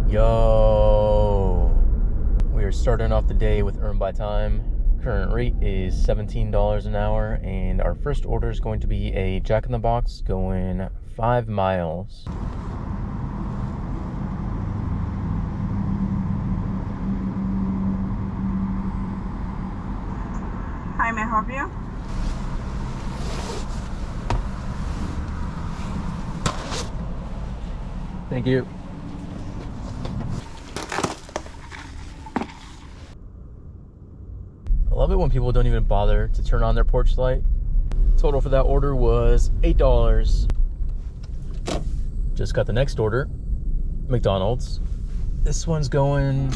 Yo, we are starting off the day with Earn by Time. Current rate is $17 an hour, and our first order is going to be a Jack in the Box going 5 miles. Hi, may I help you? Thank you. I love it when people don't even bother to turn on their porch light. Total for that order was $8. Just got the next order, McDonald's. This one's going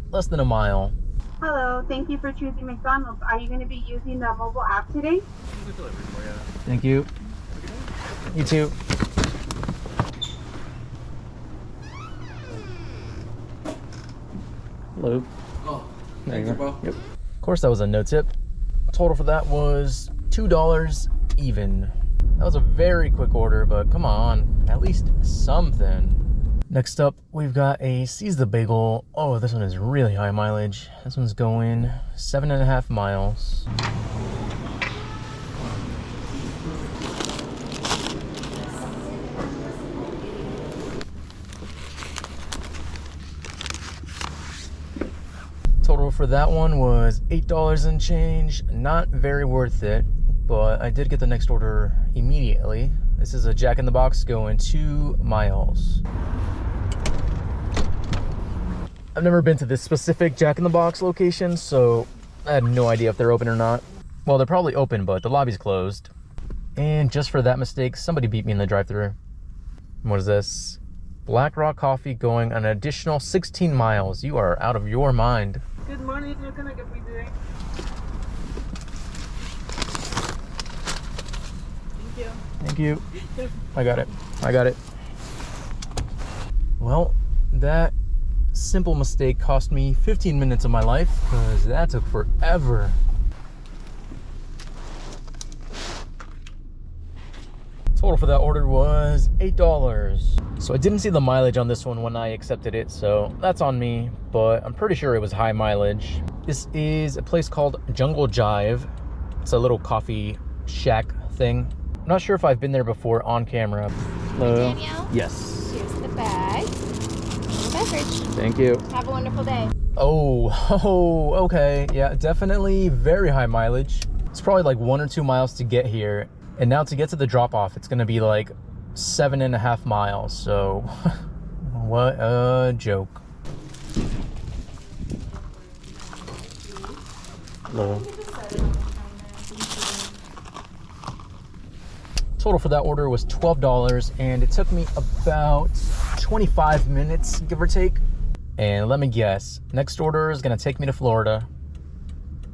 less than a mile. Hello, thank you for choosing McDonald's. Are you going to be using the mobile app today? Thank you. You too. Hello. Oh, There you thanks, go. bro. Yep. Of course, that was a no tip. Total for that was $2 even. That was a very quick order, but come on, at least something. Next up, we've got a Seize the Bagel. Oh, this one is really high mileage. This one's going 7.5 miles. Total for that one was $8 and change. Not very worth it, but I did get the next order immediately. This is a Jack in the Box going 2 miles. I've never been to this specific Jack in the Box location, so I have no idea if they're open or not. Well, they're probably open, but the lobby's closed. And just for that mistake, somebody beat me in the drive-thru. What is this? Black Rock Coffee going an additional 16 miles. You are out of your mind. Good morning, what can I get for you today? Thank you. Thank you. I got it. I got it. Well, that simple mistake cost me 15 minutes of my life because that took forever. Total for that order was $8. So I didn't see the mileage on this one when I accepted it, so that's on me, but I'm pretty sure it was high mileage. This is a place called Jungle Jive. It's a little coffee shack thing. I'm not sure if I've been there before on camera. Hello. Danielle? Yes. Here's the bag. Little beverage. Thank you. Have a wonderful day. Oh, okay. Yeah, definitely very high mileage. It's probably like 1 or 2 miles to get here. And now to get to the drop-off, it's gonna be like 7.5 miles. So, what a joke. Hello. Total for that order was $12, and it took me about 25 minutes, give or take. And let me guess, next order is gonna take me to Florida.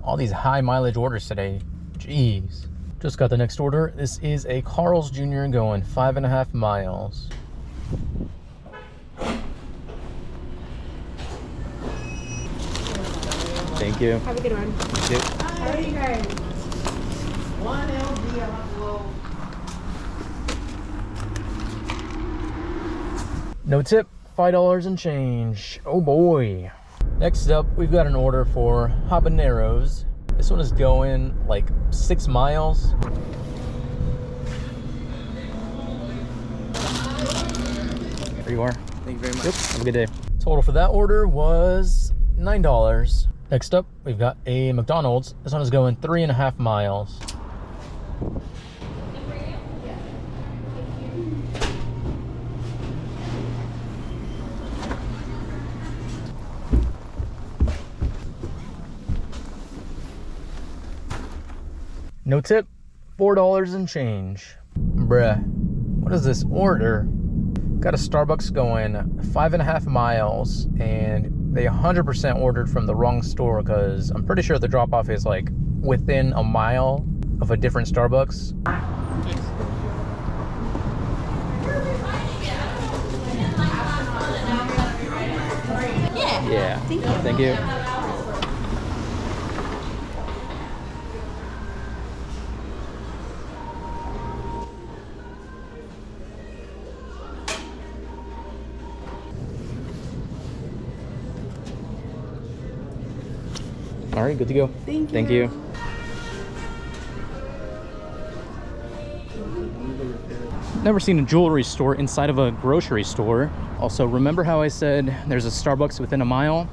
All these high mileage orders today. Jeez. Just got the next order. This is a Carl's Jr. going 5.5 miles. Thank you. Have a good one. Thank you. How are you guys? One LD on No tip, $5 and change. Oh boy. Next up, we've got an order for habaneros. This one is going like 6 miles. There you are. Thank you very much. Yep, have a good day. Total for that order was $9. Next up, we've got a McDonald's. This one is going 3.5 miles. No tip, $4 and change. Bruh, what is this order? Got a Starbucks going 5.5 miles, and they 100% ordered from the wrong store because I'm pretty sure the drop-off is like within a mile of a different Starbucks. Yeah. Thank you. Thank you. All right, good to go. Thank you. Thank you. Never seen a jewelry store inside of a grocery store. Also, remember how I said there's a Starbucks within a mile?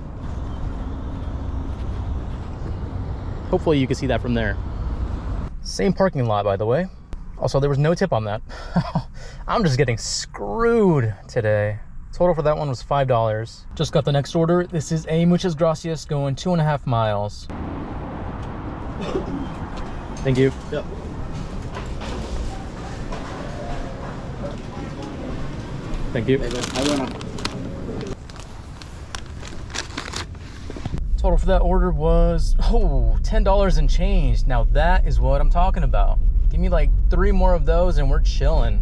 Hopefully you can see that from there. Same parking lot, by the way. Also, there was no tip on that. I'm just getting screwed today. Total for that one was $5. Just got the next order. This is a Muchas Gracias going 2.5 miles. Thank you. Yep. Thank you. Total for that order was $10 and change. Now that is what I'm talking about. Give me like 3 more of those and we're chilling.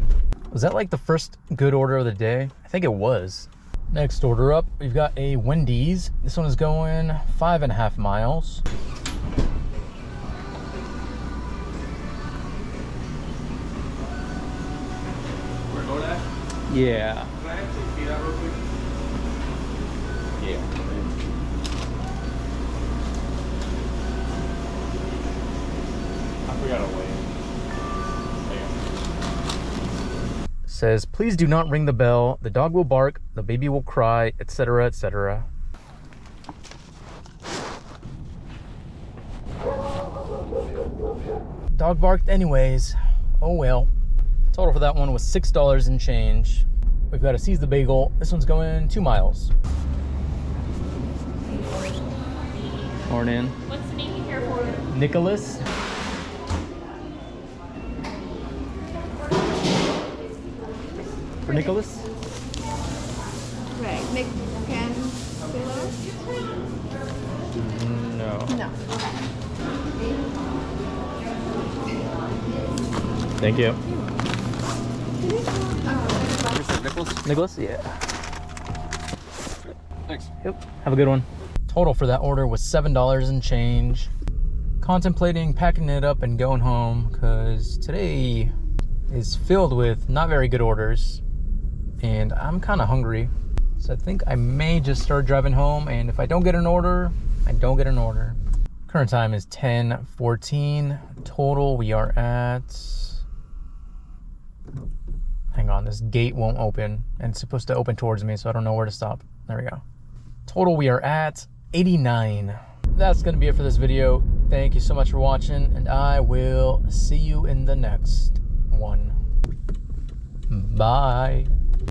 Was that like the first good order of the day? I think it was. Next order up, we've got a Wendy's. This one is going 5.5 miles. We're doordash? Yeah. Can I actually see that real quick? Yeah. I forgot to weigh. Says, please do not ring the bell. The dog will bark, the baby will cry, etc., etc. Dog barked anyways. Oh well. Total for that one was $6 and change. We've got a Seize the Bagel. This one's going 2 miles. Morning. What's the name you here for? Nicholas. For Nicholas? Right. Nick can below? No. No. Thank you. Nicholas? Nicholas? Yeah. Thanks. Yep. Have a good one. Total for that order was $7 and change. Contemplating packing it up and going home because today is filled with not very good orders and I'm kind of hungry. So I think I may just start driving home, and if I don't get an order, I don't get an order. Current time is 10:14. Total we are at... Hang on, this gate won't open and it's supposed to open towards me, so I don't know where to stop. There we go. Total we are at 89. That's gonna be it for this video. Thank you so much for watching, and I will see you in the next one. Bye.